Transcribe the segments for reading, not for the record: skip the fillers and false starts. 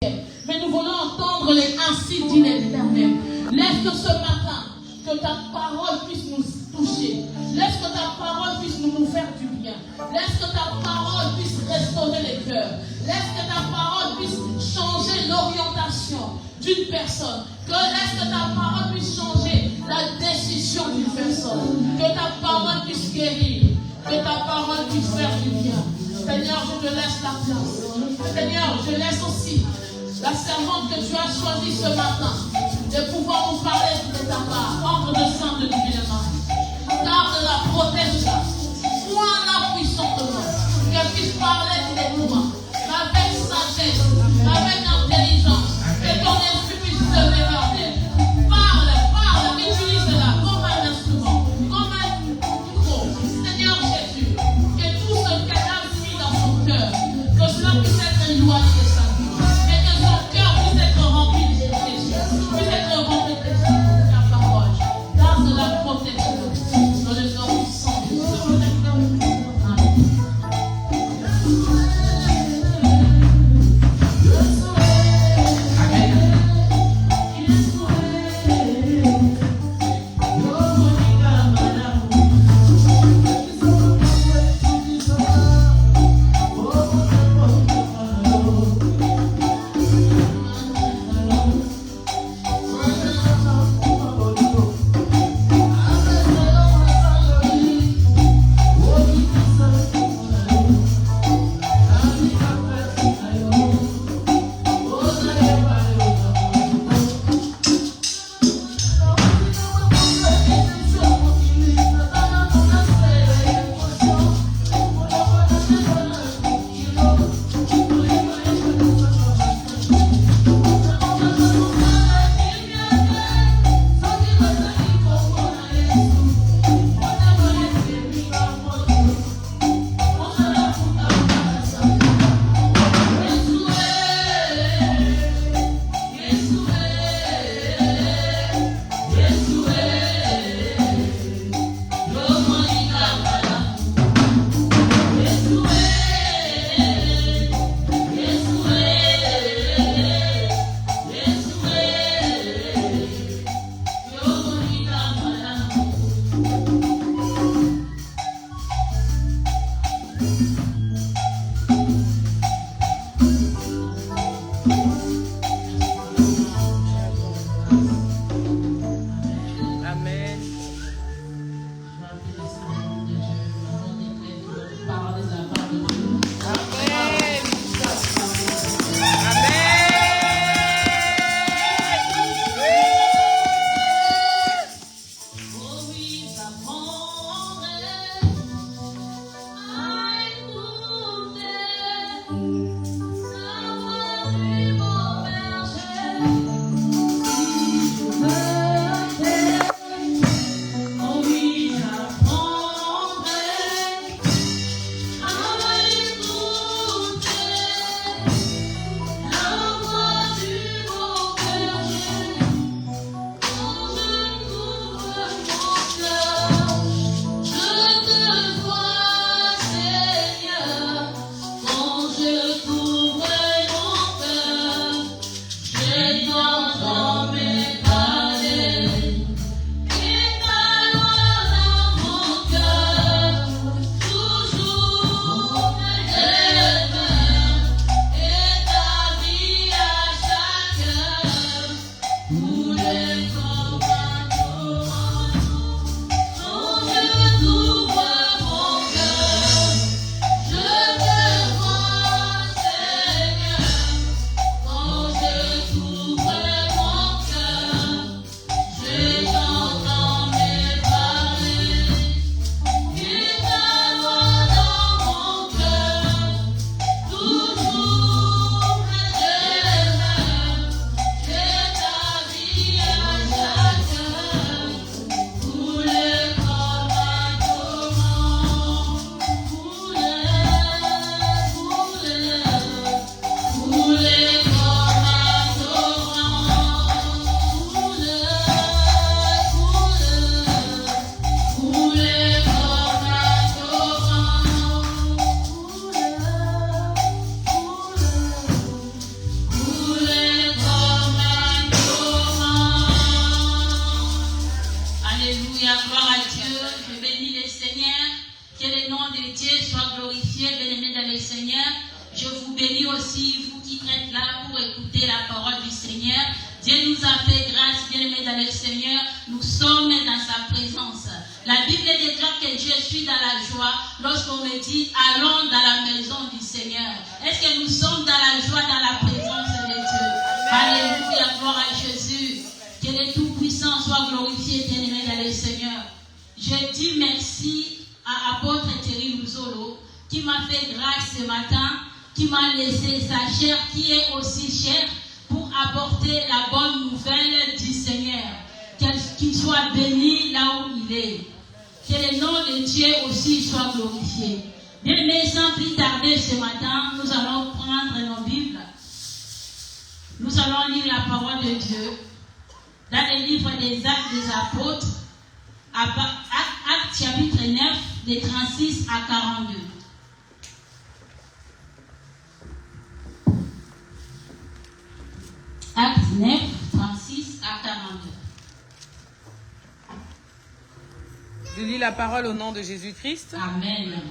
Mais nous voulons entendre les ainsi dit l'Éternel. Laisse que ce matin, que ta parole puisse nous toucher. Laisse que ta parole puisse nous faire du bien. Laisse que ta parole puisse restaurer les cœurs. Laisse que ta parole puisse changer l'orientation d'une personne. Laisse que ta parole puisse changer la décision d'une personne. Que ta parole puisse guérir. Que ta parole puisse faire du bien. Seigneur, je te laisse la place. Seigneur, je laisse aussi la servante que tu as choisie ce matin de pouvoir nous parler de ta part. Ordre de sang de divinement. Garde-la, protège-la. Sois-la puissantement. Qu'elle puisse parler directement. Avec sagesse, avec intelligence. Que ton esprit puisse se lever d'elle. Parle, utilise-la comme un instrument, comme un micro. Seigneur Jésus, que tout ce qu'elle a mis dans son cœur, que cela puisse être éloigné de sa vie. Mais que son cœur puisse être rempli de Jésus, puisse être rempli de ta parole. Garde-la, protège-la. Dans le nom puissant de Jésus. More. être là pour écouter la parole du Seigneur. Dieu nous a fait grâce, bien-aimés dans le Seigneur. Nous sommes dans sa présence. La Bible déclare que je suis dans la joie lorsqu'on me dit allons dans la maison du Seigneur. Est-ce que nous sommes dans la joie, dans la présence de Dieu? Alléluia, gloire à Jésus. Que le Tout-Puissant soit glorifié, bien-aimé dans le Seigneur. Je dis merci à apôtre Thierry Louzolo qui m'a fait grâce ce matin, qui m'a laissé sa chair qui est aussi chère pour apporter la bonne nouvelle du Seigneur. Qu'il soit béni là où il est. Que le nom de Dieu aussi soit glorifié. Bien, mais sans plus tarder ce matin, nous allons prendre nos Bibles. Nous allons lire la parole de Dieu dans le livre des Actes des Apôtres, Actes chapitre 9, de 36 à 42. Actes 9, 36 à 42. Je lis la parole au nom de Jésus-Christ. Amen.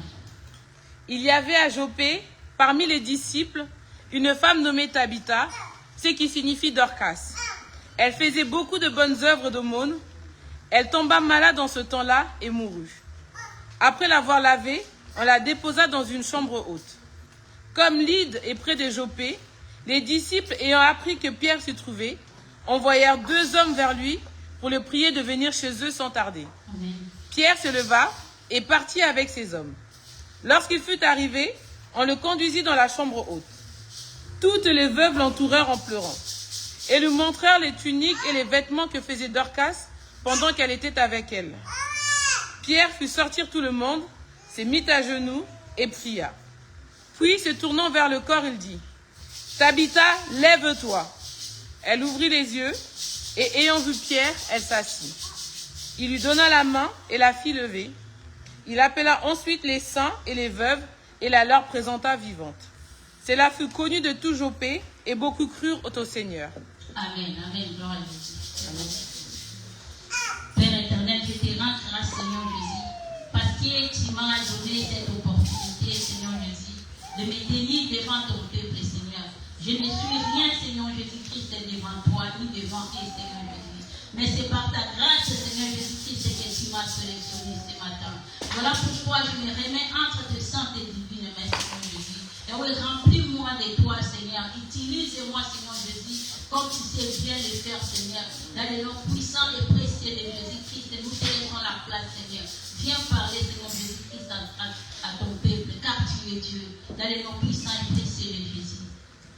Il y avait à Jopé, parmi les disciples, une femme nommée Tabitha, ce qui signifie Dorcas. Elle faisait beaucoup de bonnes œuvres d'aumône. Elle tomba malade en ce temps-là et mourut. Après l'avoir lavée, on la déposa dans une chambre haute. Comme Lyde est près de Jopé, les disciples ayant appris que Pierre s'y trouvait, envoyèrent 2 hommes vers lui pour le prier de venir chez eux sans tarder. Amen. Pierre se leva et partit avec ses hommes. Lorsqu'il fut arrivé, on le conduisit dans la chambre haute. Toutes les veuves l'entourèrent en pleurant et lui montrèrent les tuniques et les vêtements que faisait Dorcas pendant qu'elle était avec elle. Pierre fit sortir tout le monde, se mit à genoux et pria. Puis, se tournant vers le corps, il dit « Tabitha, lève-toi » Elle ouvrit les yeux et ayant vu Pierre, elle s'assit. Il lui donna la main et la fit lever. Il appela ensuite les saints et les veuves et la leur présenta vivante. Cela fut connu de tout Jopé et beaucoup crurent au Seigneur. Amen, amen, gloire à Jésus. Amen. Père éternel, je te rends grâce, Seigneur Jésus, parce que tu m'as donné cette opportunité, Seigneur Jésus, de me tenir devant ton peuple, Seigneur. Je ne suis rien, Seigneur Jésus-Christ, devant toi, ni devant eux, Seigneur Jésus. Mais c'est par ta grâce, Seigneur Jésus-Christ, que tu m'as sélectionné ce matin. Voilà pourquoi je me remets entre tes saintes et divines mains, Seigneur Jésus. Et oui, remplis-moi de toi, Seigneur. Utilise-moi, Seigneur Jésus, comme tu sais bien le faire, Seigneur. Dans le nom puissant et précieux de Jésus-Christ, nous te laissons la place, Seigneur. Viens parler, Seigneur Jésus-Christ, à ton peuple, car tu es Dieu. Dans le nom puissant et précieux de Jésus.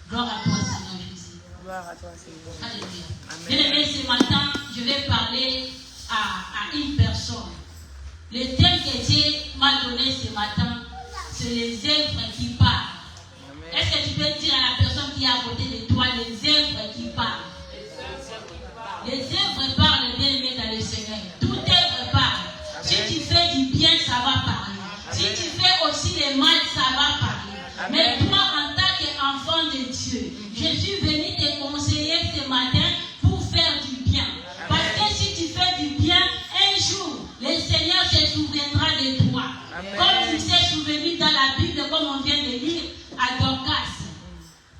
Gloire à toi, Seigneur Jésus. Gloire à toi, Seigneur. Alléluia. Amen. Bien-aimés, ce matin, je vais parler à une personne. Le thème que Dieu m'a donné ce matin, c'est les œuvres qui parlent. Amen. Est-ce que tu peux dire à la personne qui est à côté de toi, les œuvres qui parlent? Les œuvres parlent, bien-aimés dans le Seigneur. Toute œuvre parle. Amen. Si tu fais du bien, ça va parler. Amen. Si tu fais aussi le mal, ça va parler. Amen. Mais toi, en tant qu'enfant de Dieu, je suis venu te conseiller ce matin pour faire du bien. Amen. Parce que si tu fais du bien, un jour, le Seigneur se souviendra de toi. Amen. Comme il s'est souvenu dans la Bible, comme on vient de lire à Dorcas.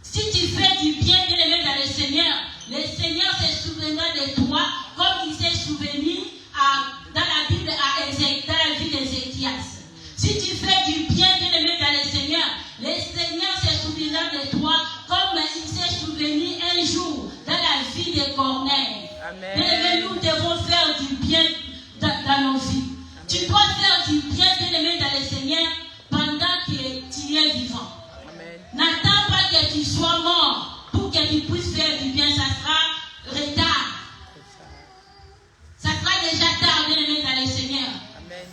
Si tu fais du bien, bien-aimé dans le Seigneur se souviendra de toi, comme il s'est souvenu dans la Bible dans la vie d'Ézéchias. Si tu fais du bien, bien-aimé dans le Seigneur se souviendra de toi, comme il s'est souvenu un jour dans la vie de Corneille. Amen. Bien-aimé, nous devons faire du bien dans nos vies. Amen. Tu dois faire du bien, bien-aimé dans le Seigneur, pendant que tu es vivant. Amen. N'attends pas que tu sois mort pour que tu puisses faire du bien. Ça sera retard. Ça sera déjà tard, bien-aimé dans le Seigneur. Amen.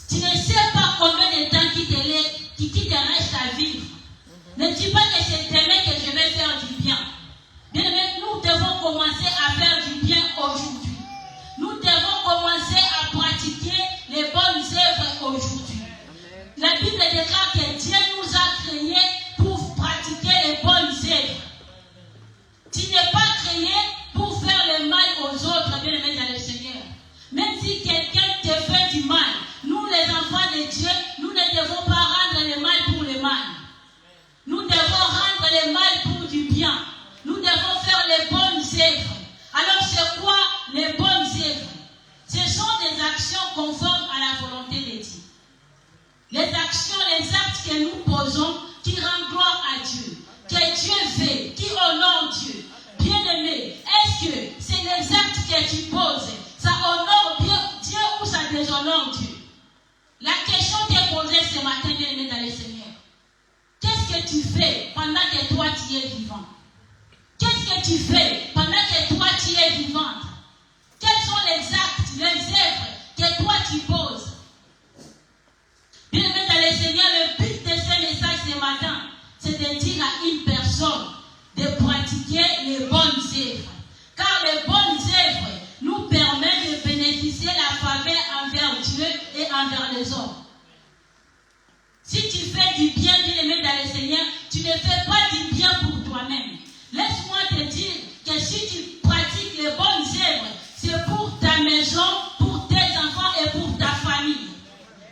Tu ne sais pas combien de temps qui te reste à vivre. Ne dis pas que c'est demain que je vais faire du bien. Bien-aimé, nous devons commencer à faire du bien aujourd'hui. Nous devons commencer à pratiquer les bonnes œuvres aujourd'hui. Amen. La Bible déclare que Dieu nous a créés pour pratiquer les bonnes œuvres. Tu n'es pas créé pour faire le mal aux autres, bien-aimés dans le Seigneur. Même si quelqu'un te fait du mal, nous les enfants de Dieu, nous ne devons pas rendre le mal pour le mal. Nous devons rendre le mal pour du bien. bien. Nous devons faire les bonnes œuvres. Alors c'est quoi les bonnes œuvres? Ce sont des actions conformes à la volonté de Dieu. Les actions, les actes que nous posons qui rendent gloire à Dieu, que Dieu veut, qui honorent Dieu. Bien-aimé, est-ce que c'est les actes que tu poses, ça honore Dieu ou ça déshonore Dieu? La question t'est posée ce matin, bien-aimé dans le Seigneur. Qu'est-ce que tu fais pendant que toi tu es vivant? Qu'est-ce que tu fais pendant que toi tu es vivante? Quels sont les actes, les œuvres que toi tu poses? Bien-aimé dans le Seigneur, le but de ce message ce matin, c'est de dire à une personne de pratiquer les bonnes œuvres. Car les bonnes œuvres nous permettent de bénéficier la faveur envers Dieu et envers les hommes. Si tu fais du bien, bien-aimé dans le Seigneur, tu ne fais pas du bien pour toi-même. Laisse-moi te dire que si tu pratiques les bonnes œuvres, c'est pour ta maison, pour tes enfants et pour ta famille.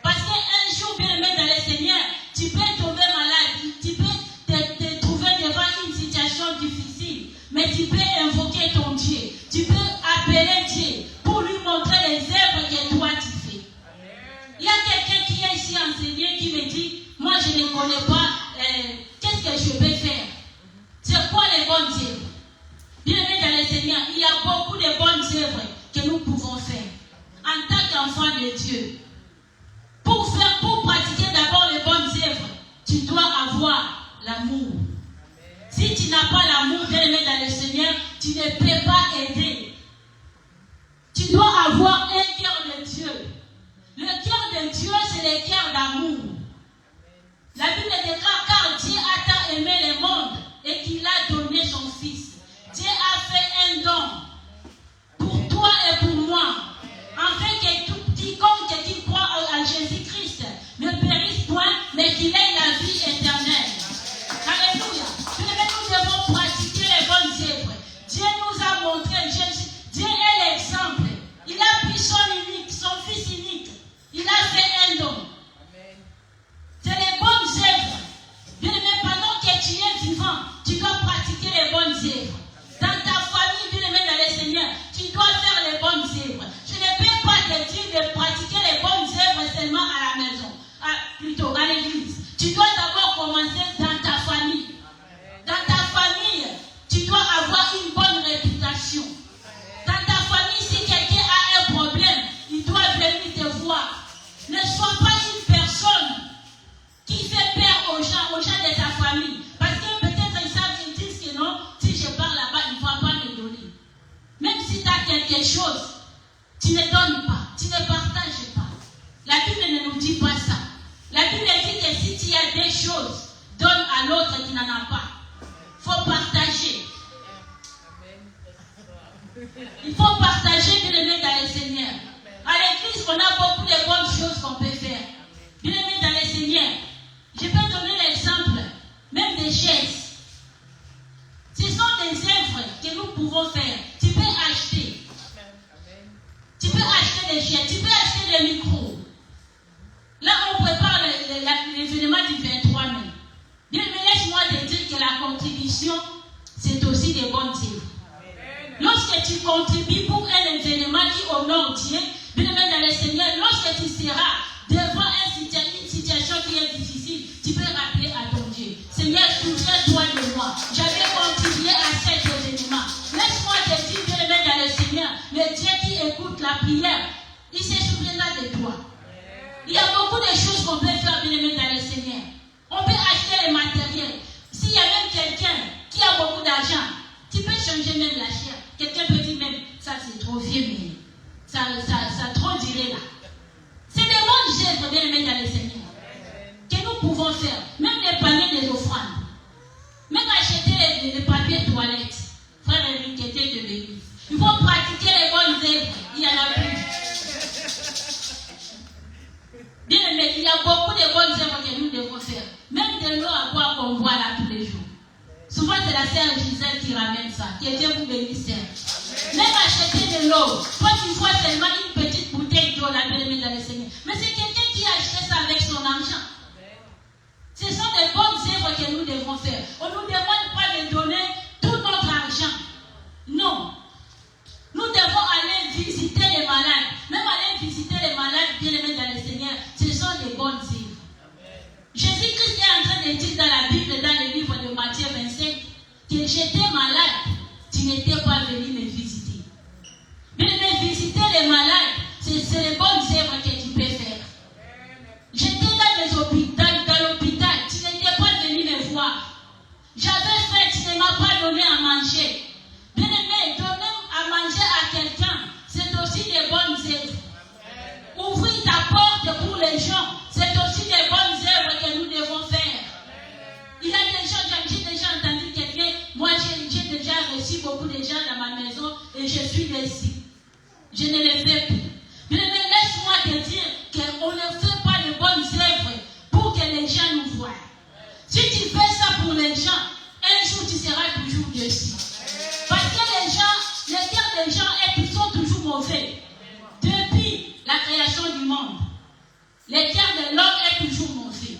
Parce qu'un jour, bien-aimé dans le Seigneur, tu peux tomber malade, tu peux te trouver devant une situation difficile, mais tu peux invoquer ton Dieu, tu peux appeler Dieu pour lui montrer les œuvres que toi tu fais. Il y a quelqu'un qui est ici enseigné qui me dit, moi je ne connais pas, qu'est-ce que je peux faire? C'est quoi les bonnes œuvres? Bien-aimé dans le Seigneur, il y a beaucoup de bonnes œuvres que nous pouvons faire en tant qu'enfants de Dieu. Pour pratiquer d'abord les bonnes œuvres, tu dois avoir l'amour. Si tu n'as pas l'amour, bien-aimé dans le Seigneur, tu ne peux pas aider. Tu dois avoir un cœur de Dieu. Le cœur de Dieu, c'est le cœur d'amour. La Bible déclare, car Dieu a tant aimé le monde et qu'il a donné son Fils. Dieu a fait un don pour toi et pour moi, afin que quiconque qui croit à Jésus-Christ ne périsse point, mais qu'il ait la vie éternelle. Alléluia. Nous devons pratiquer les bonnes œuvres. Dieu nous a montré, Dieu est l'exemple. Il a pris son Fils unique. Il a fait un don. C'est les bonnes œuvres. Bien-aimé, pendant que tu es vivant, tu dois pratiquer les bonnes œuvres. Dans ta famille, bien-aimé dans le Seigneur, tu dois faire les bonnes œuvres. Je ne peux pas te dire de pratiquer les bonnes œuvres seulement à la maison, plutôt à l'église. Tu dois d'abord commencer dans ta famille. Dans ta famille, tu dois avoir une bonne réputation. Dans ta famille, si quelqu'un a un problème, il doit venir te voir. Ne sois pas une personne qui fait peur aux gens de ta famille. Parce que peut-être ils savent, ils disent que non, si je pars là-bas, il ne va pas me donner. Même si tu as quelque chose, tu ne donnes pas, tu ne partages pas. La Bible ne nous dit pas ça. La Bible dit que si tu as des choses, donne à l'autre qui n'en a pas. Il faut partager. Il faut partager, bien-aimé dans le Seigneur. À l'église, on a beaucoup de bonnes choses qu'on peut faire. Bien-aimé dans le Seigneur, je peux donner l'exemple, même des chaises. Ce sont des œuvres que nous pouvons faire. Tu peux acheter. Tu peux acheter des chaises, tu peux acheter des micros. Là, on prépare l'événement du 23 mai. Bien, mais laisse-moi te dire que la contribution, c'est aussi des bonnes œuvres. Lorsque tu contribues pour un événement qui honore Dieu, bien dans le Seigneur, lorsque tu seras devant une situation qui est difficile, tu peux rappeler à ton Dieu, Seigneur, souviens-toi de moi. J'avais contribué à cet événement. Laisse-moi te dire, bien dans le Seigneur, le Dieu qui écoute la prière, il se souviendra de toi. Il y a beaucoup de choses qu'on peut faire, bien dans le Seigneur. On peut acheter les matériels. S'il y a même quelqu'un qui a beaucoup d'argent, tu peux changer même la chair. Quelqu'un peut dire même, ça c'est trop vieux, mais ça trop duré là. C'est des bonnes œuvres, bien aimés dans le Seigneur, que nous pouvons faire. Même les paniers des offrandes. Même acheter les papiers toilettes. Frère Eric était de l'église. Il faut pratiquer les bonnes œuvres. Il y en a plus. Bien aimé, il y a beaucoup de bonnes œuvres que nous devons faire. Même de l'eau à boire qu'on boit là tous les jours. Souvent, c'est la sœur Gisèle qui ramène ça. Que Dieu vous bénisse. Même acheter de l'eau. Toi, tu vois seulement une petite bouteille d'eau là, bien dans le Seigneur. Mais c'est quelqu'un qui a acheté ça avec son argent. Ce sont des bonnes œuvres que nous devons faire. On ne nous demande pas de donner malade, tu n'étais pas venu me visiter. Mais me visiter les malades, c'est les bonnes œuvres que tu peux faire. J'étais dans l'hôpital, tu n'étais pas venu me voir. J'avais faim, tu ne m'as pas donné à manger. Bien aimé, donner à manger à quelqu'un, c'est aussi des bonnes œuvres. Ouvrir ta porte pour les gens, c'est aussi des bonnes œuvres que nous devons faire. Il y a des gens, j'ai déjà entendu quelqu'un, moi j'ai déjà reçu beaucoup de gens dans ma maison et je suis déçu. Je ne le fais plus. Mais laisse-moi te dire qu'on ne fait pas de bonnes œuvres pour que les gens nous voient. Si tu fais ça pour les gens, un jour tu seras toujours déçu. Parce que les cœurs des gens sont toujours mauvais. Depuis la création du monde, les cœurs de l'homme est toujours mauvais.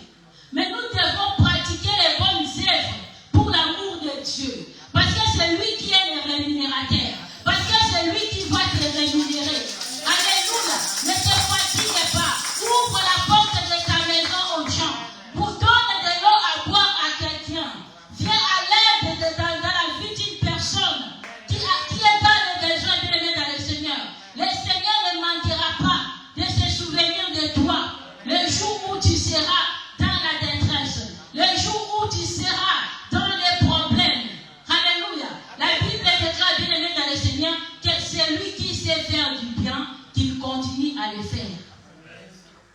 Mais nous devons pratiquer les bonnes œuvres pour l'amour de Dieu. Parce que c'est lui qui est le rémunérateur. Parce que c'est lui qui va te rémunérer. Alléluia. Ne te fatigue pas. Ouvre la porte de ta maison aux gens. Pour donner de l'eau à boire à quelqu'un. Viens à l'aide dans la vie d'une personne qui est dans le besoin de l'aimer dans le Seigneur. Le Seigneur ne manquera pas de se souvenir de toi. Le jour où tu seras dans la détresse. Le jour où tu seras dans les problèmes. Alléluia. La Bible déclare, bien aimé dans le Seigneur, que c'est lui qui sait faire du bien, qu'il continue à le faire.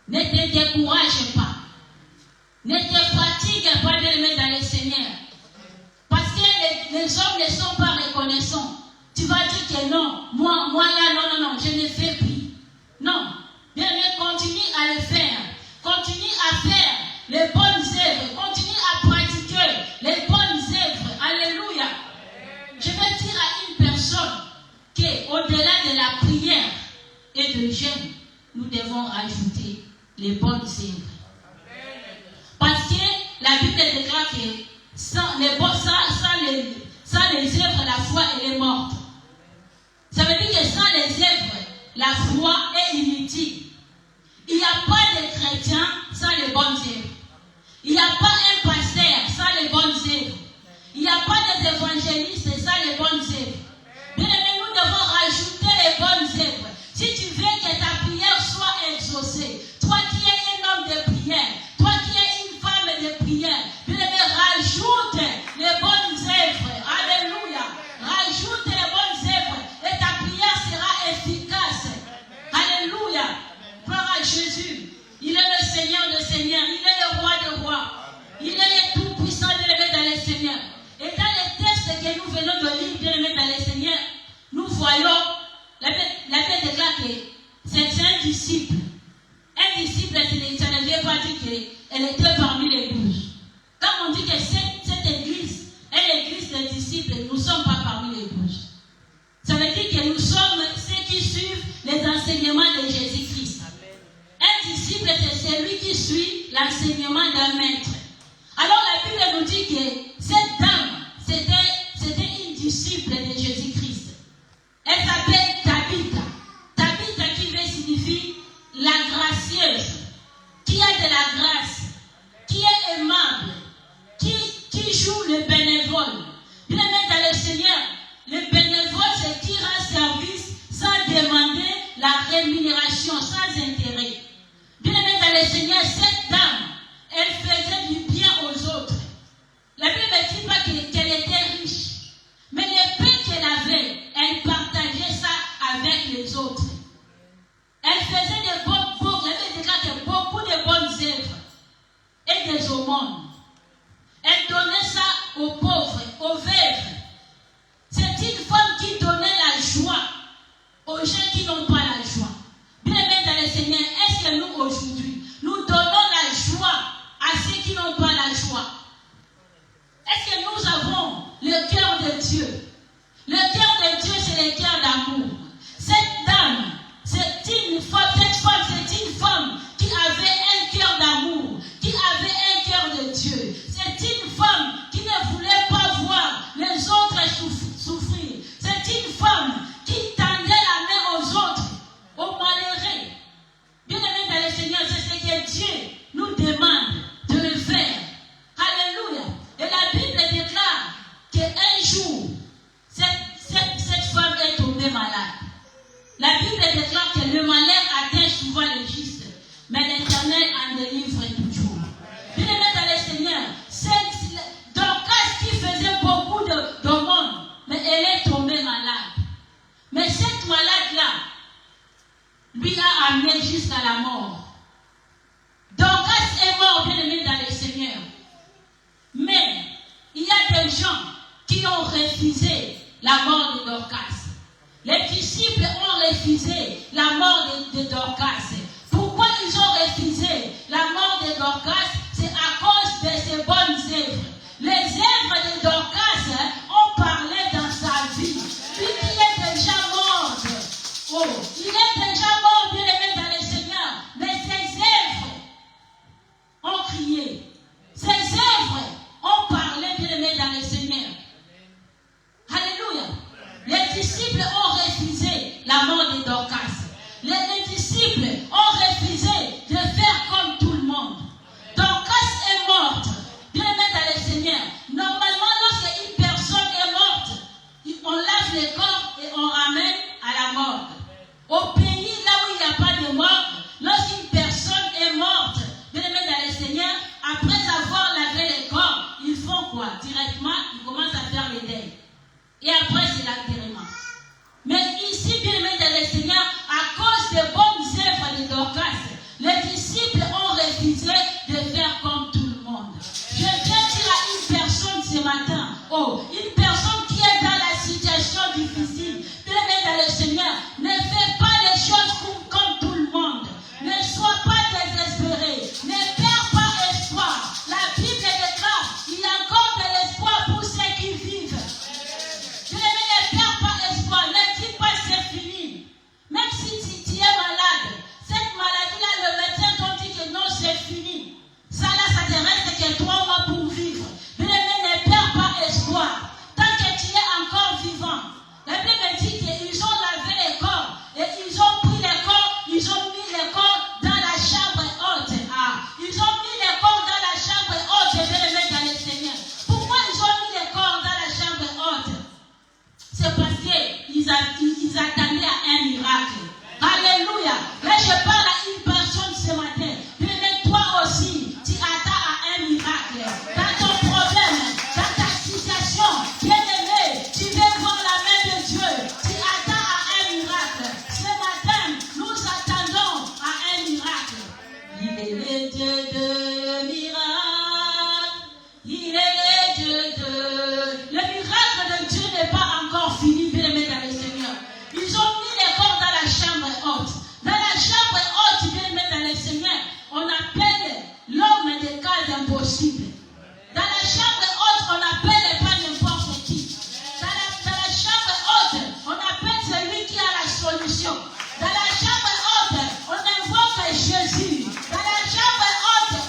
Ne te décourage pas. Ne te fatigue pas, bien aimé dans le Seigneur. Parce que les hommes ne sont pas reconnaissants. Tu vas dire que non, moi là, non, je ne fais plus. Non. Bien aimé, continue à le faire. Continue à faire les bonnes œuvres. Continue à pratiquer les bonnes œuvres. Alléluia. Je vais dire à une personne qu'au-delà de la prière et de jeûne, nous devons rajouter les bonnes œuvres. Parce que la Bible déclare que sans les œuvres, la foi elle est morte. Ça veut dire que sans les œuvres, la foi est inutile. Il n'y a pas de chrétien sans les bonnes œuvres. Il n'y a pas un pasteur sans les bonnes œuvres. Il n'y a pas des évangélistes sans les bonnes œuvres. Bien aimé, nous devons rajouter les bonnes œuvres. Si tu veux que ta prière soit exaucée, toi qui es un homme de prière, toi qui es une femme de prière, bien aimé, rajoute les bonnes œuvres. Alléluia. Rajoute les bonnes œuvres et ta prière sera efficace. Alléluia. Gloire à Jésus. Il est le Seigneur des Seigneurs. Il est le roi des rois. Il est le tout-puissant de l'aimer dans le Seigneur. Et dans les textes que nous venons de lire, bien aimé dans le Seigneur, nous voyons, la Bible déclare que c'est un disciple. Un disciple, ça ne veut pas dire qu'elle était parmi les 12. Quand on dit que cette église est l'église des disciples, nous ne sommes pas parmi les 12. Ça veut dire que nous sommes ceux qui suivent les enseignements de Jésus-Christ. Un disciple, c'est celui qui suit l'enseignement d'un maître. Alors la Bible nous dit que cette dame, c'était une disciple de Jésus-Christ. Elle s'appelle Tabitha. Tabitha qui veut signifier la gracieuse, qui a de la grâce, qui est aimable, qui joue le bénévole. Bien aimé dans le Seigneur, le bénévole, c'est qui rend service sans demander la rémunération, sans intérêt. Bien aimé dans le Seigneur, cette dame, elle faisait du bien aux autres. La Bible ne dit pas qu'elle était riche, mais le peu qu'elle avait, elle partageait ça avec les autres. Elle faisait de beaucoup de bonnes œuvres et des aumônes. Elle donnait ça aux pauvres, aux veuves. C'est une femme qui donnait la joie aux gens qui n'ont pas la joie. Bien aimé dans le Seigneur. la mort de Dorcas. Les disciples ont refusé la mort de Dorcas. Pourquoi ils ont refusé la mort de Dorcas? C'est à cause de ses bonnes œuvres. Les œuvres de Dorcas ont parlé dans sa vie. Lui qui est déjà mort. Oh, il est déjà mort, bien aimé dans le Seigneur. Mais ses œuvres ont crié. Ses œuvres ont parlé, bien aimé dans le Seigneur. Alléluia. Les disciples ont refusé la mort de Dorcas. Les disciples ont refusé de faire comme tout le monde. Dorcas est morte. Bien aimé dans le Seigneur. Normalement, lorsque une personne est morte, on lave le corps et on ramène à la morgue. Au pays là où il n'y a pas de morgue, lorsqu'une personne est morte, bien aimé dans le Seigneur, après avoir lavé le corps, ils font quoi? Directement, ils commencent à faire les deuils. Et après, c'est l'enterrement. Mais ici, bien aimé dans le Seigneur, à cause des bonnes œuvres de Dorcas, les disciples ont refusé de faire comme tout le monde. Je viens dire à une personne ce matin, une personne qui est dans la situation difficile, bien aimé dans le Seigneur, ne fais pas les choses comme tout le monde. Ne sois pas désespéré. Ne perds pas espoir. La Bible déclare, il y a encore de l'espoir pour ceux qui vivent. Bien aimé, ne perds pas espoir. Ne dis pas c'est fini. Même si tu es malade, cette maladie-là, le médecin t'a dit que non, c'est fini. Ça là, ça te reste que 3 mois pour vivre. Bien aimé, ne perds pas espoir. Tant que tu es encore vivant. La Bible me dit qu'ils ont lavé les corps et ils ont pris les corps, ils ont mis les corps dans la chambre haute. Ils ont mis les corps dans la chambre haute, bien aimé dans le Seigneur. Pourquoi ils ont mis les corps dans la chambre haute? C'est parce qu'ils attendaient à un miracle. Alléluia. Là, je parle à une personne ce matin. Bien aimé, toi aussi, tu attends à un miracle. Dans ton problème, dans ta situation, bien aimé, tu veux voir la main de Dieu. Tu attends à un miracle. Ce matin, nous attendons à un miracle. Il est le Dieu de miracle. Il est le Dieu de... Le miracle de Dieu n'est pas encore fini, bien aimé dans le Seigneur. Ils ont mis les corps dans la chambre haute. Dans la chambre haute, bien aimé dans le Seigneur, on appelle l'homme des cas impossibles. Dans la chambre haute, on appelle pas n'importe qui. Dans la chambre haute, on appelle celui qui a la solution. Dans la chambre haute, on invoque Jésus. Dans la chambre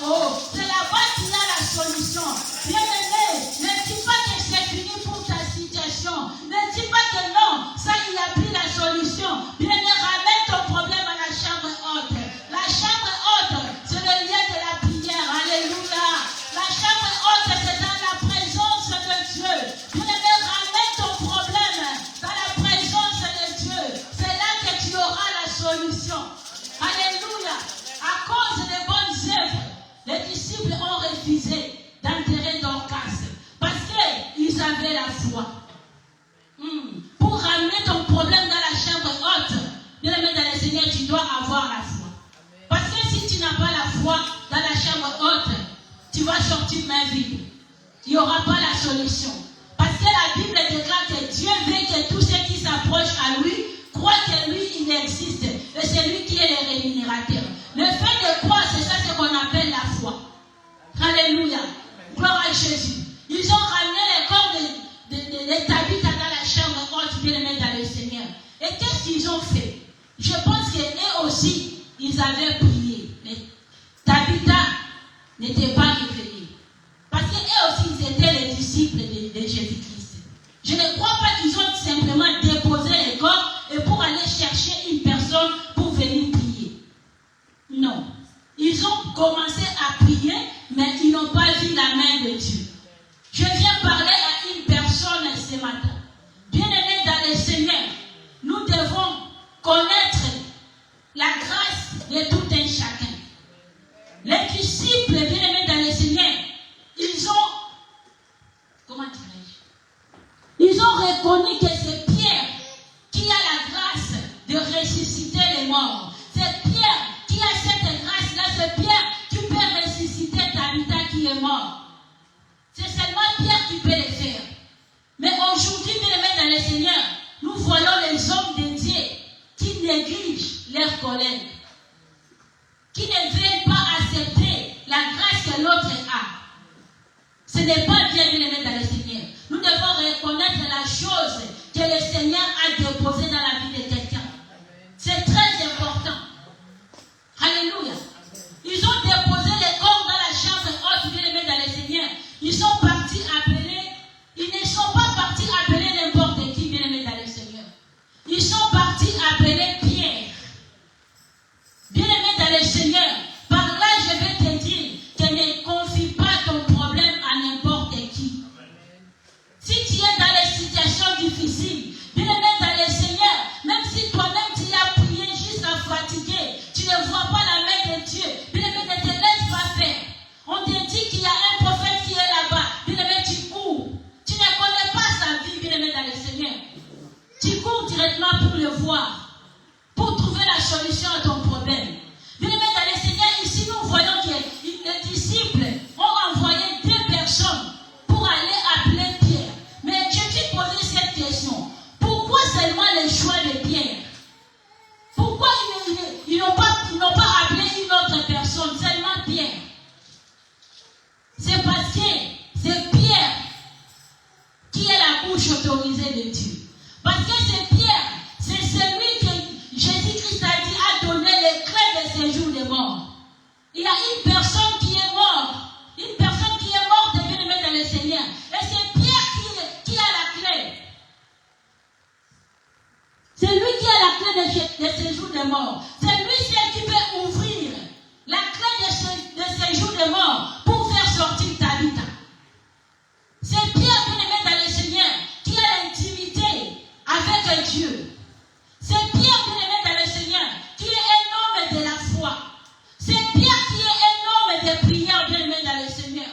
haute, c'est là-bas qu'il a la solution. Bien aimé, ne dis pas que c'est fini pour ta situation. Ne dis pas que non, ça il n'y a plus la solution. Bien aimé, ramène ton problème à la chambre haute. La chambre haute, c'est le lieu de la prière. Alléluia. La chambre haute, c'est dans la présence de Dieu. Bien aimé, ramène ton problème dans la présence de Dieu. C'est là que tu auras la solution. Alléluia. À cause des bonnes œuvres, les disciples ont refusé d'enterrer Dorcas parce qu'ils avaient la foi. Pour ramener ton problème dans la chambre haute, bien aimé dans le Seigneur, tu dois avoir la foi. Parce que si tu n'as pas la foi dans la chambre haute, tu vas sortir main vide. Il n'y aura pas la solution. Parce que la Bible déclare que Dieu veut que tous ceux qui s'approchent à lui croient que lui, il existe. Et c'est lui qui est le rémunérateur. Le fait de croire, c'est ça ce qu'on appelle la foi. Alléluia. Gloire à Jésus. Ils ont ramené les corps de Tabitha dans la chambre haute, bien aimé dans le Seigneur. Et qu'est-ce qu'ils ont fait? Je pense qu'eux aussi, ils avaient prié. Mais Tabitha n'était pas réveillée. Parce qu'eux aussi, ils étaient les disciples de Jésus-Christ. Je ne crois pas qu'ils ont simplement déposé les corps et pour aller chercher une personne pour venir prier. Non. Ils ont commencé à prier, mais ils n'ont pas vu la main de Dieu. Je viens parler à une personne ce matin. Bien-aimé dans le Seigneur, nous devons connaître la grâce de tout un chacun. Les disciples, bien-aimés dans le Seigneur, ils ont reconnu que c'est Pierre qui a la grâce de ressusciter les morts. C'est Pierre qui a cette grâce-là. C'est Pierre qui peut ressusciter Tabitha qui est mort. C'est seulement Pierre qui peut le faire. Mais aujourd'hui, bien aimé dans le Seigneur, nous voyons les hommes dédiés qui négligent leurs collègues, qui ne veulent pas accepter la grâce que l'autre a. Ce n'est pas bien de les mettre dans le Seigneur. Nous devons reconnaître la chose que le Seigneur a déposée dans la vie de quelqu'un. C'est très important. Alléluia. Ils ont déposé les corps dans la chambre haute, bien les mettre dans le Seigneur. Ils sont partis appeler. Ils ne sont pas partis appeler n'importe qui, bien les mettre dans le Seigneur. Ils sont partis appeler Pierre. Bien les mettre dans le Seigneur. Par là, je vais te dire que ne confie pas ton problème à n'importe qui. Si tu es dans les situations difficiles, bien les mettre dans le Seigneur. Même si toi-même tu as prié jusqu'à fatiguer, tu ne vois pas la main de Dieu. Bien les mettre, ne te laisse pas faire. On te dit qu'il y a un prophète qui est là-bas. Bien les mettre, tu cours. Tu ne connais pas sa vie, bien les mettre dans le Seigneur. Tu cours directement pour le voir, pour trouver la solution à ton problème. Bien les mettre dans le Seigneur. Ici, nous voyons que les disciples ont envoyé 2 personnes pour aller appeler Pierre. Mais je t'ai posé cette question. Pourquoi seulement le choix de Pierre? Pourquoi ils n'ont pas appelé une autre personne, seulement Pierre? C'est parce que c'est Pierre qui est la bouche autorisée de Dieu. Parce que c'est Pierre, c'est celui que Jésus-Christ a donné les clés de ces jours de mort. Il y a une personne qui est morte. Une personne qui est morte et vient le mettre dans le Seigneur. Et c'est Pierre qui a la clé. C'est lui qui a la clé de ces jours de mort. C'est lui seul qui peut ouvrir la clé de ces jours de mort pour faire sortir Tabitha. C'est Pierre qui le met dans le Seigneur, qui a l'intimité avec Dieu. C'est Pierre qui le met dans le Seigneur, qui est un homme de la foi. C'est Pierre qui est un homme de prière, bien le met dans le Seigneur.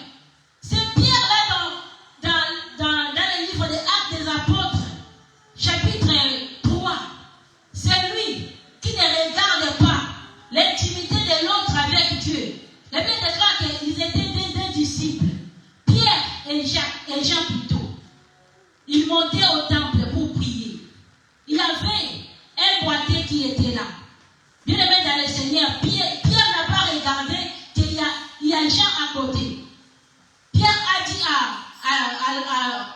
C'est Pierre là dans le livre des Actes des Apôtres, chapitre 3. C'est lui qui ne regarde pas l'intimité de l'autre avec Dieu. La Bible déclare qu'ils étaient deux disciples, Pierre et Jean plutôt. Ils montaient au temple pour prier. Il y avait un boîtier qui était là. Bien aimé dans le Seigneur, Pierre n'a pas regardé qu'il y a Jean à côté. Pierre a dit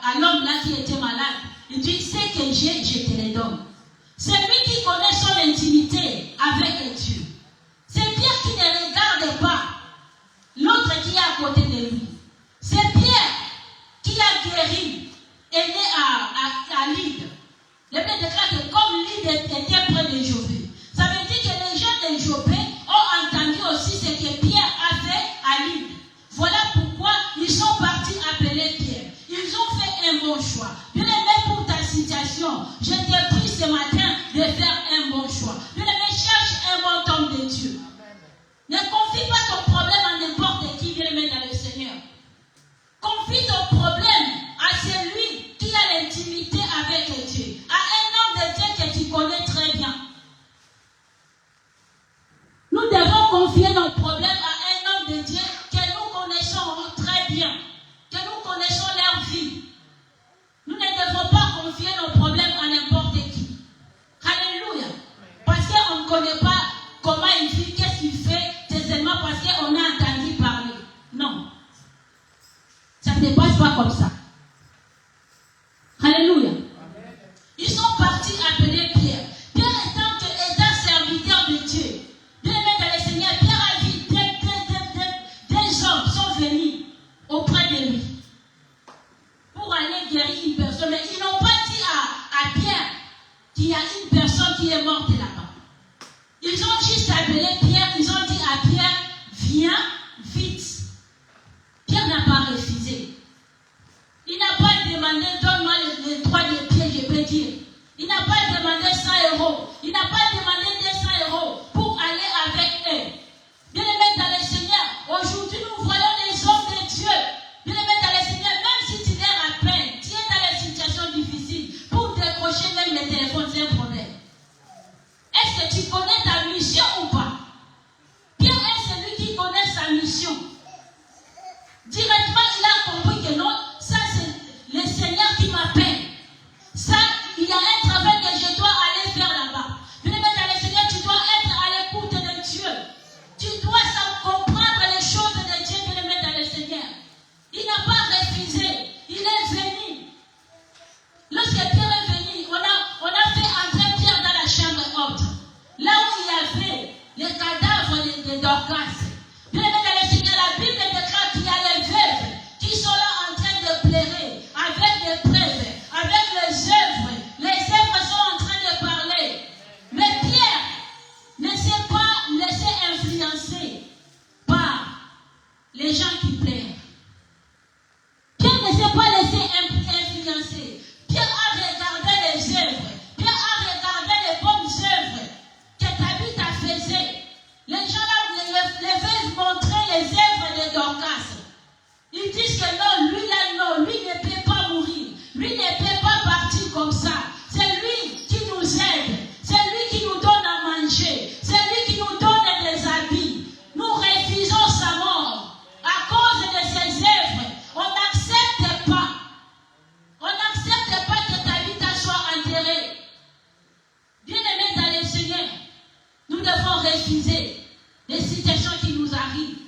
à l'homme là qui était malade, il dit, ce que j'ai, je te le donne. C'est lui qui connaît son intimité avec Dieu. C'est Pierre qui ne regarde pas l'autre qui est à côté de lui. C'est Pierre qui a guéri et né à Lydde. Le Bible déclare que comme Lydde était près de Jopé, ça veut dire que les gens de Jopé ont entendu aussi ce que Pierre a fait à Lydde. Voilà pourquoi ils sont partis appeler Pierre. Ils ont fait un bon choix. Bien aimé, pour ta situation, je te prie ce matin de faire un bon choix. Bien aimé, cherche un bon homme de Dieu. Ne confie pas ton problème à n'importe qui, bien aimé dans le Seigneur. Confie ton problème à celui qui a l'intimité avec Dieu, à un homme de Dieu que tu connais très bien. Nous devons confier nos problèmes à un homme de Dieu que nous connaissons très bien, que nous connaissons leur vie. Nous ne devons pas confier nos problèmes à n'importe qui. Alléluia. Parce qu'on ne connaît pas comment il vit, qu'est-ce qu'il fait, c'est seulement parce qu'on a entendu parler. Non. Ça ne se passe pas comme ça. Alléluia. Ils sont partis appeler Pierre. Pierre étant serviteur de Dieu. Bien aimé dans le Seigneur, Pierre a vu des hommes sont venus auprès de lui pour aller guérir une personne. Mais ils n'ont pas dit à Pierre qu'il y a une personne qui est morte là-bas. Ils ont juste appelé Pierre, ils ont dit à Pierre, viens vite. Pierre n'a pas refusé. Il n'a pas demandé, donne-moi les droits de pied, je peux dire. Il n'a pas demandé 100 €. Il n'a pas demandé 200 € pour aller avec eux. Bien aimé dans le Seigneur, aujourd'hui nous voyons les hommes de Dieu. Bien aimé dans le Seigneur, même si tu leur appelles, tu es dans les situations difficiles, pour décrocher même le téléphone, c'est un problème. Est-ce que tu connais ta mission ou pas? Pierre est celui qui connaît sa mission. Directement, il a compris que non, ça c'est le Seigneur qui m'appelle. les situations qui nous arrivent.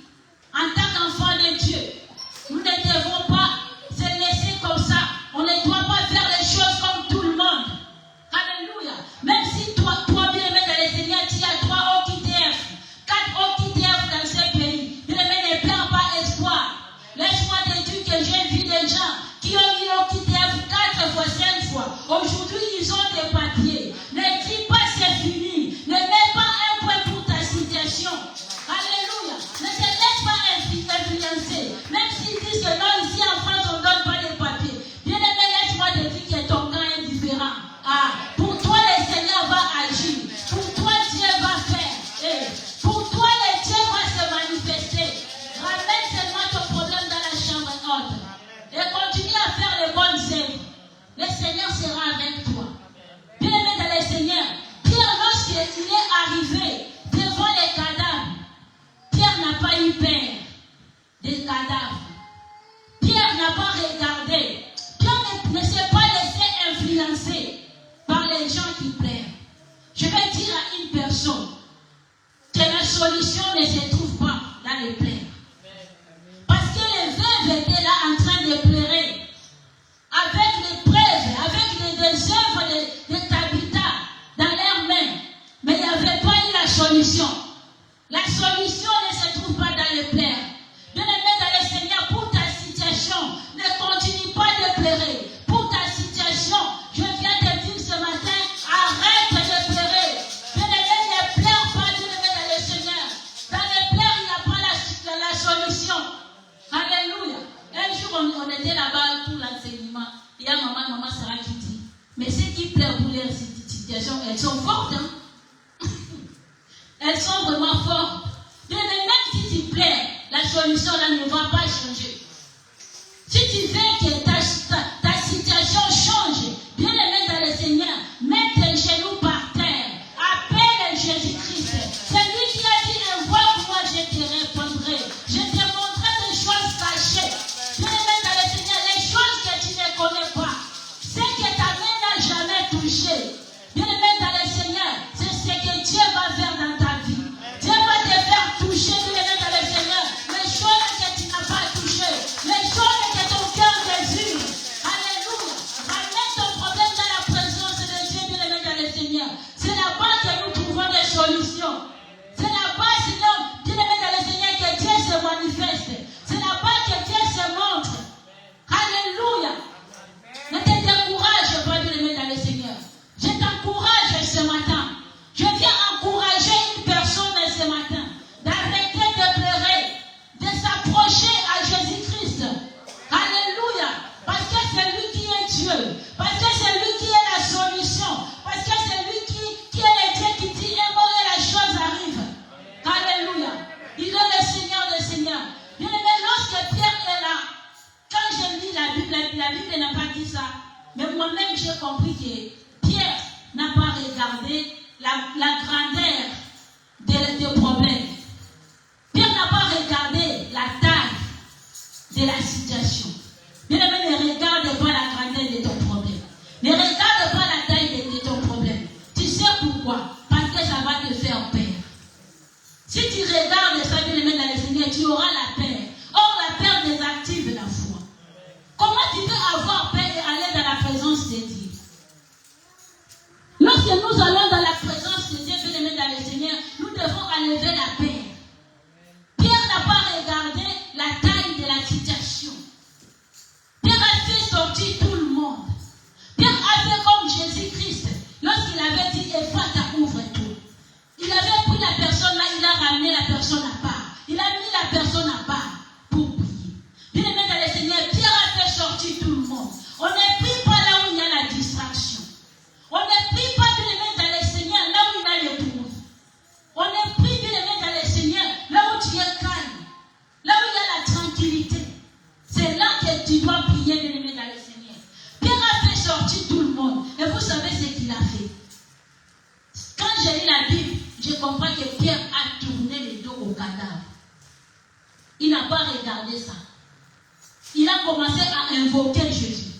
En tant qu'enfants de Dieu, nous ne devons pas se laisser comme ça. On ne doit pas faire les choses comme tout le monde. Alléluia. Même si toi bien aimé dans les Seigneur, tu as 3 OQTF, 4 OQTF dans ce pays. Bien aimé, ne perds pas espoir. Laisse-moi te dire que j'ai vu des gens qui ont eu OQTF 4 fois, 5 fois. Aujourd'hui, ils ont des papiers. Ne dis pas c'est fini. Ne mets pas un point pour ta situation. Alléluia. Ne te laisse pas influencer. Même s'ils disent que non, ici en France, on ne donne pas les papiers. Bien aimé, laisse-moi te dire que ton cas est différent. Pour toi, le Seigneur va agir. Pour toi, Dieu va faire. Pour toi, le Dieu va se manifester. Ramène seulement ton problème dans la chambre haute. Et continue à faire les bonnes œuvres. Le Seigneur sera avec toi. Bien aimé dans le Seigneur, Pierre, lorsqu'il est arrivé devant les cadavres, Pierre n'a pas eu peur des cadavres. Pierre n'a pas regardé. Pierre ne s'est pas laissé influencer par les gens qui pleurent. Je vais dire à une personne que la solution ne se trouve pas dans les pleurs. Parce que les veuves étaient là en train de pleurer. Avec les preuves, avec des œuvres de Tabitha dans leurs mains. Mais il n'y avait pas eu la solution. La solution ne se trouve pas dans les pleurs. Bien aimé dans le Seigneur, pour ta situation, ne continue pas de pleurer. Pour ta situation, je viens de dire ce matin, arrête de pleurer. Bien aimé, ne pleure pas, bien aimé dans le Seigneur. Dans les pleurs, il n'y a pas la solution. Alléluia. Un jour, on était là-bas pour l'enseignement. Il y a maman Sarah qui dit, mais ceux qui pleurent pour leur situation, elles sont fortes. Hein? Elles sont vraiment fortes. Bien aimé, même si tu pleures, la solution là ne va pas changer. Si tu veux que ta situation change, bien aimé dans le Seigneur, mets tes genoux par terre. Appelle Jésus-Christ. C'est lui qui a dit, invoque-moi, je te répondrai. Je te montrerai des choses cachées. Bien aimé dans le Seigneur, les choses que tu ne connais pas, ce que ta main n'a jamais touché. Bien aimé dans le Seigneur, c'est ce que Dieu va faire dans ta vie. Dieu va te faire toucher, bien aimé dans le Seigneur, les choses que tu n'as pas touchées, les choses que ton cœur désire. Alléluia. Ramène ton problème dans la présence de Dieu, bien aimé dans le Seigneur. C'est là-bas que nous trouvons des solutions. C'est là-bas, Seigneur, bien aimé dans le Seigneur, que Dieu se manifeste. C'est là-bas que Dieu se montre. Alléluia. Ne te décourage pas, bien aimé dans le Seigneur. Je t'encourage ce matin. Je viens encourager une personne ce matin d'arrêter de pleurer, de s'approcher à Jésus-Christ. Alléluia. Parce que c'est lui qui est Dieu. Parce que c'est lui qui est la solution. Parce que c'est lui qui est le Dieu qui dit et bon et la chose arrive. Alléluia. Il est le Seigneur des Seigneurs. Bien aimé, lorsque Pierre est là, quand je lis la Bible n'a pas dit ça. Mais moi-même, j'ai compris que Pierre n'a pas regardé la grandeur des problèmes. Pierre n'a pas regardé la taille de la situation. Bien aimé, ne regarde pas la grandeur de ton problème. Ne regarde pas la taille de ton problème. Tu sais pourquoi? Parce que ça va te faire peur. Si tu regardes ça, bien aimé dans le Seigneur, tu auras la peur. Or, la peur désactive la foi. Comment tu peux avoir peur et aller dans la présence de Dieu? Lorsque nous allons dans la présence de Dieu, bien aimé dans le Seigneur, nous devons enlever la peur. Pierre n'a pas regardé la taille de la situation. Pierre a fait sortir tout le monde. Pierre a fait comme Jésus-Christ. Lorsqu'il avait dit, Ephata, ouvre-toi. Il avait pris la personne là, il a ramené la personne à part. Il a mis la personne à part pour prier. Bien aimé dans le Seigneur, Pierre a fait sortir tout le monde. On ne prie pas là où il y a la distraction. On ne prie pas, bien aimé dans le Seigneur, là où il y a le trouble. On ne prie, bien aimé dans le Seigneur, là où tu es calme. Là où il y a la tranquillité. C'est là que tu dois prier, bien aimé dans le Seigneur. Pierre a fait sortir tout le monde. Et vous savez ce qu'il a fait. Quand j'ai lu la Bible, je comprends que Pierre a tourné le dos au cadavre. Il n'a pas regardé ça. Il a commencé à invoquer Jésus.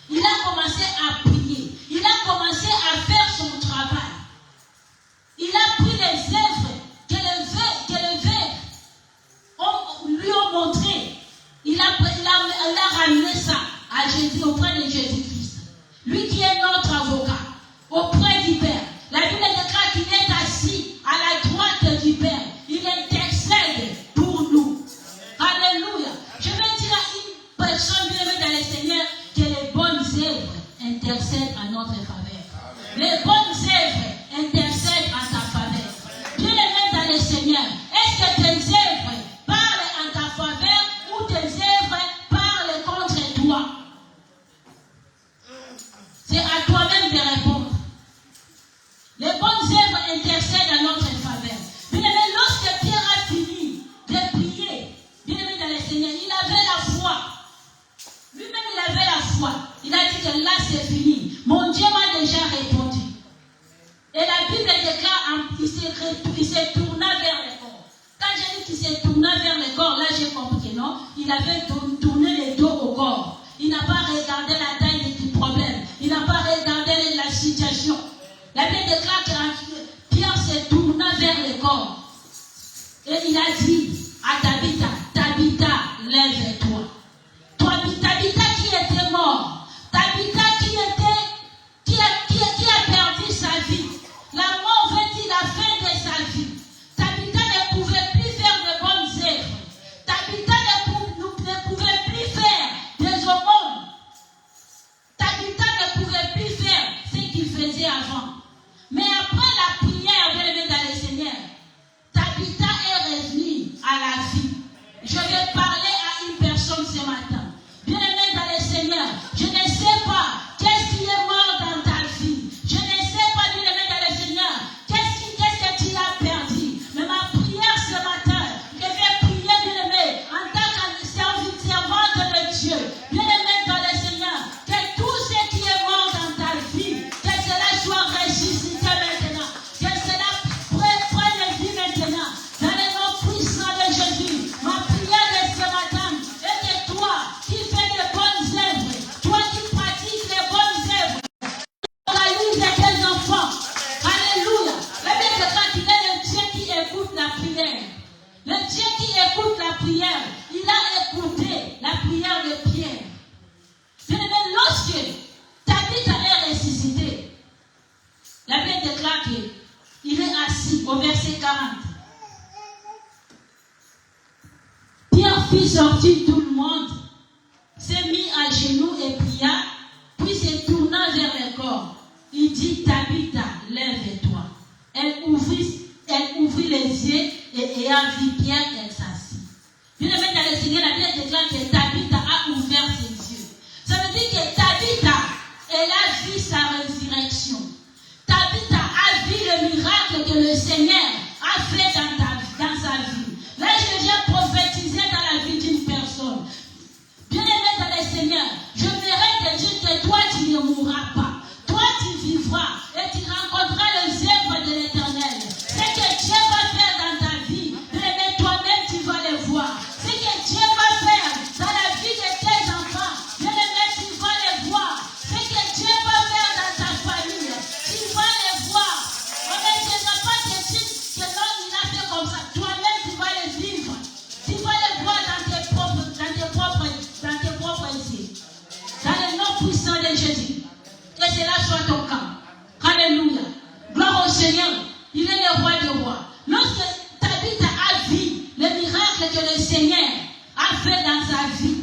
Il a commencé à prier. Il a commencé à faire son travail. Il a pris les œuvres que les Les bonnes œuvres intercèdent en ta faveur. Bien-aimé dans le Seigneur, est-ce que tes œuvres parlent en ta faveur ou tes œuvres parlent contre toi? C'est à toi-même de répondre. Les bonnes œuvres intercèdent en notre faveur. Bien-aimé, lorsque Pierre a fini de prier, bien-aimé dans le Seigneur, il avait la foi. Lui-même, il avait la foi. Il a dit que là, c'est fini. Mon Dieu m'a déjà répondu. Et la Bible déclare qu'il s'est tourné vers le corps. Quand j'ai dit qu'il s'est tourné vers le corps, là, j'ai compris que non. Il avait tourné les dos au corps. Il n'a pas regardé la taille du problème. Il n'a pas regardé la situation. La Bible déclare que Pierre s'est tourné vers le corps. Et il a dit à Tabitha, Tabitha, lève-toi. Tabitha qui était mort, Tabitha qui a perdu sa vie. La mort veut dire la fin de sa vie. Tabitha ne pouvait plus faire de bonnes œuvres. Tabitha ne pouvait plus faire des aumônes. Tabitha ne pouvait plus faire ce qu'il faisait avant. Mais après la prière, bien-aimé dans le Seigneur, Tabitha est revenue à la vie. Je vais parler à une personne ce matin. Bien-aimé dans le Seigneur, je ne sais pas qu'est-ce qui est mort dans ta vie. Je ne sais pas, bien-aimé dans le Seigneur, qu'est-ce que tu as perdu. Mais ma prière ce matin, je vais prier, bien-aimé, en tant que servante de Dieu. Bien-aimé dans le Seigneur, que tout ce qui est mort dans ta vie, que cela soit ressuscité maintenant. Que cela prenne vie maintenant. Dans le nom puissant de Jésus, ma prière de ce matin est que toi qui fais de bonnes œuvres, toi qui pratiques les bonnes œuvres, réalise tes enfants. Alléluia. La Bible déclare qu'il est le Dieu qui écoute la prière. Le Dieu qui écoute la prière, il a écouté la prière de Pierre. Bien-aimé, lorsque Tabitha est ressuscité, la Bible déclare qu'il est assis au verset 40. Pierre fit sortir tout le monde, s'est mis à genoux et pria, puis se tourna vers le corps. Il dit, Tabitha, lève-toi. Elle ouvrit les yeux et ayant vu Pierre, elle s'assit. Bien-aimé dans le Seigneur, la Bible déclare que Tabitha a ouvert ses yeux. Ça veut dire que Tabitha, elle a vu sa résurrection. Tabitha a vu le miracle que le Seigneur a fait dans sa vie. Là, je viens prophétiser dans la vie d'une personne. Bien-aimé dans le Seigneur, je verrai te dire que toi, tu ne mourras pas. Toi, tu vivras et tu rencontreras les œuvres de l'Éternel. Ce que Dieu va faire dans ta vie, bien-aimé, toi-même, tu vas le voir. Ce que Dieu va faire dans la vie de tes enfants, bien-aimé, tu vas le voir. Ce que Dieu va faire dans ta famille, tu vas le voir. On ne dira pas que l'homme il a fait comme ça. Toi-même, tu vas le vivre. Tu vas le voir dans tes propres yeux. Dans le nom puissant de Jésus. Que cela soit ton cas. Alléluia. Gloire au Seigneur. Il est le roi des rois. Lorsque Tabitha a vu le miracle que le Seigneur a fait dans sa vie,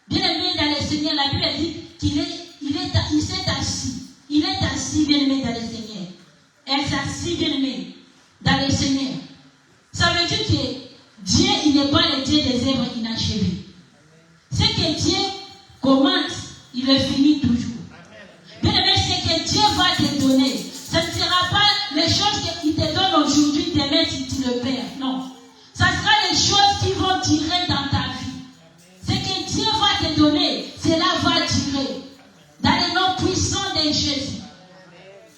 bien-aimé dans le Seigneur, la Bible dit qu'il s'est assis. Il est assis, bien-aimé dans le Seigneur. Elle s'assit, bien-aimé dans le Seigneur. Ça veut dire que Dieu, il n'est pas le Dieu des œuvres inachevées. Ce que Dieu commence, il le finit toujours. Bien-aimé, ce que Dieu va te donner, ce ne sera pas les choses qu'il te donne aujourd'hui, demain, si tu le perds. Non. Ça sera les choses qui vont durer dans ta vie. Ce que Dieu va te donner, cela va durer. Dans le nom puissant de Jésus.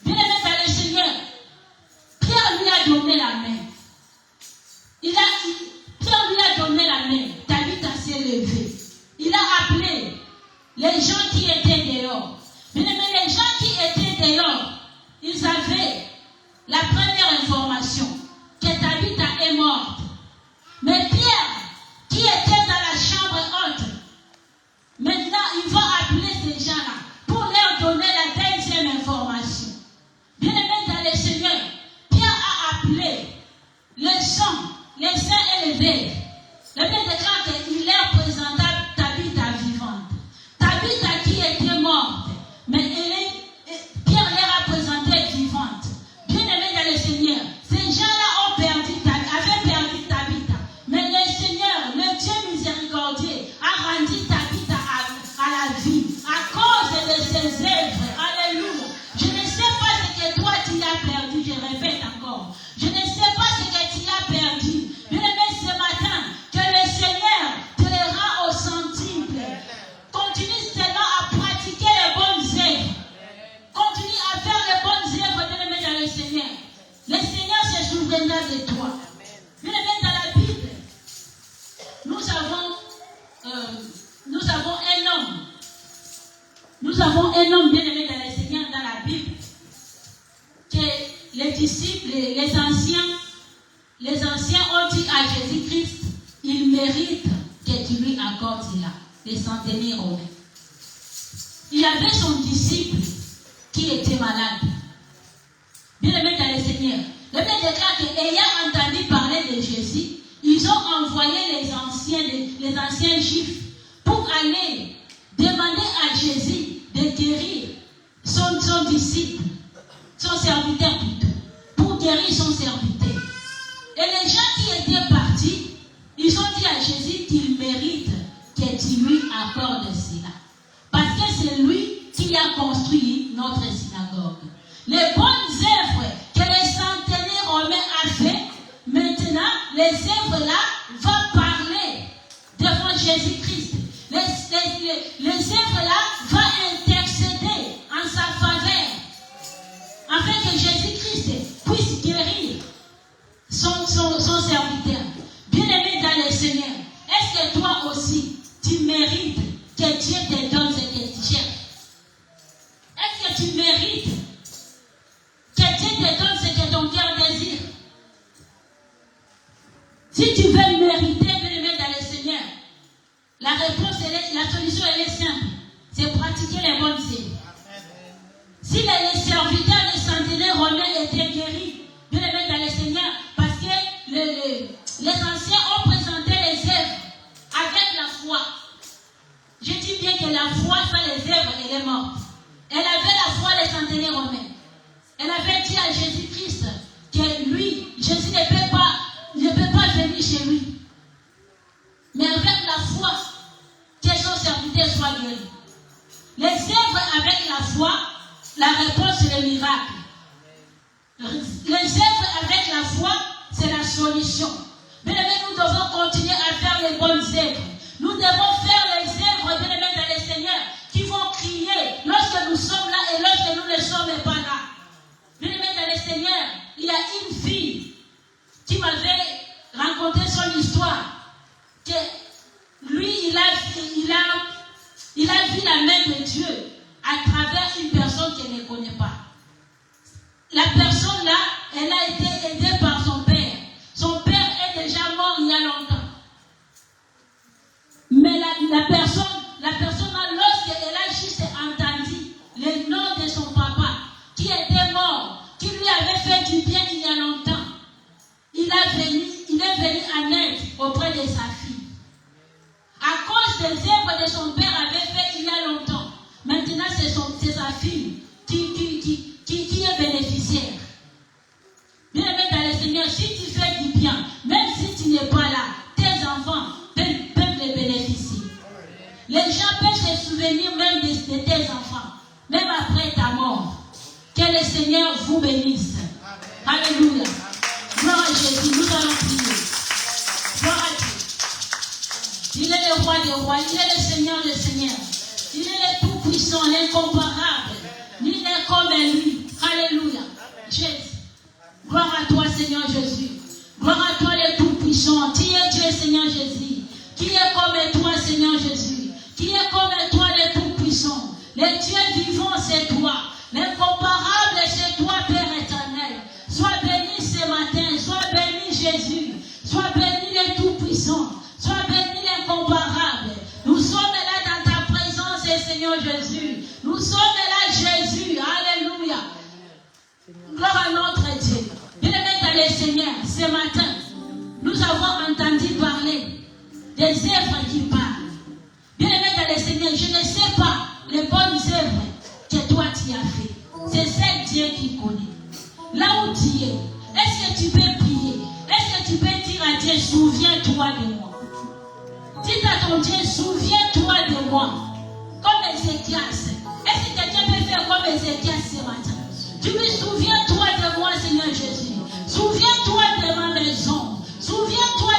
Bien-aimé dans le Seigneur, Pierre lui a donné la main. Pierre lui a donné la main. Tabitha s'est levée. Il a appelé les gens qui étaient dehors. Bien-aimé, les gens qui étaient dehors, ils avaient la première information que Tabitha est morte. Mais Pierre, qui était dans la chambre haute, maintenant il va appeler ces gens-là pour leur donner la deuxième information. Bien-aimé dans le Seigneur, Pierre a appelé les saints élevés. La Bible déclare qu'il leur présenta Tabitha vivante. Tabitha souviendra de toi. Bien-aimé, dans la Bible, nous avons un homme bien-aimé dans le Seigneur dans la Bible, que les disciples, les anciens ont dit à Jésus-Christ, il mérite que tu lui accordes cela, les centenaires romains. Il y avait son disciple qui était malade. Bien-aimé dans le Seigneur, le Bible déclare qu'ayant entendu parler de Jésus, ils ont envoyé les anciens juifs pour aller demander à Jésus de guérir son disciple, son serviteur plutôt, pour guérir son serviteur. Et les gens qui étaient partis, ils ont dit à Jésus qu'il mérite que tu lui accordes cela. Parce que c'est lui qui a construit notre synagogue. Les bonnes œuvres que les centenaires romains ont fait, maintenant, les œuvres-là vont parler devant Jésus-Christ. Les œuvres-là vont intercéder en sa faveur, afin que Jésus-Christ puisse guérir son serviteur. Bien-aimé dans le Seigneur, est-ce que toi aussi, tu mérites que Dieu te donne ce que tu cherches? Est-ce que tu mérites que Dieu te donne ce que ton cœur désire? Si tu veux mériter, bien-aimé dans le Seigneur, la réponse, la solution, elle est simple. C'est pratiquer les bonnes œuvres. Si les serviteurs des centenaires romains étaient guéris, bien-aimé dans le Seigneur, parce que les anciens ont présenté les œuvres avec la foi. Je dis bien que la foi sans les œuvres, elle est morte. Elle avait la foi des centenaires romains. Elle avait dit à Jésus-Christ que lui, Jésus ne peut pas venir chez lui. Mais avec la foi, que son serviteur soit guéri. Les œuvres avec la foi, la réponse c'est le miracle. Les œuvres avec la foi, c'est la solution. Bien aimé, nous devons continuer à faire les bonnes œuvres. Nous devons faire les œuvres, bien aimé, dans le Seigneur, qui vont crier lorsque nous sommes là et lorsque nous ne sommes pas là. Bien aimé, dans le Seigneur, il y a une fille qui m'avait raconté son histoire. Que lui, il a vu la main de Dieu à travers une personne qu'il ne connaît pas. La personne là, elle a été aidée par son père. Son père est déjà mort il y a longtemps. Mais la personne là, lorsqu'elle a juste entendu le nom de son papa, qui était mort, qui lui avait fait du bien il y a longtemps, il est venu en aide auprès de sa fille. À cause des œuvres que son père avait fait il y a longtemps, maintenant c'est sa fille qui est bénéficiaire. Bien aimé dans le Seigneur, si tu fais du bien, même si tu n'es pas là, tes enfants peuvent les bénéficier. Les gens peuvent se souvenir même de tes enfants, même après ta mort. Que le Seigneur vous bénisse. Alléluia. Gloire à Jésus, nous allons prier. Gloire à Dieu. Il est le roi des rois, il est le Seigneur des seigneurs. Il est le tout-puissant, l'incomparable. Nul n'est comme lui. Alléluia. Jésus. Gloire à toi, Seigneur Jésus. Gloire à toi, le tout-puissant. Qui est Dieu, Seigneur Jésus? Qui est comme toi, Seigneur Jésus? Qui est comme toi, le tout-puissant? Le Dieu vivant, c'est toi. L'incomparable, c'est toi, Père éternel. Sois béni ce matin. Sois béni, Jésus. Sois béni, le tout-puissant. Sois béni, l'incomparable. Nous sommes là dans ta présence, Seigneur Jésus. Nous sommes là, Jésus. Alléluia. Gloire à notre Dieu. Bien-aimé dans le Seigneur, ce matin, nous avons entendu parler des œuvres qui parlent. Bien-aimé dans le Seigneur, je ne sais pas les bonnes œuvres que toi tu as fait. C'est seul Dieu qui connaît. Là où tu es, est-ce que tu peux prier? Est-ce que tu peux dire à Dieu, souviens-toi de moi? Dites à ton Dieu, souviens-toi de moi. Comme Ézéchias. Est-ce que quelqu'un peut faire comme Ézéchias ce matin? Tu me souviens-toi de moi, Seigneur Jésus. Souviens-toi de ma maison. Souviens-toi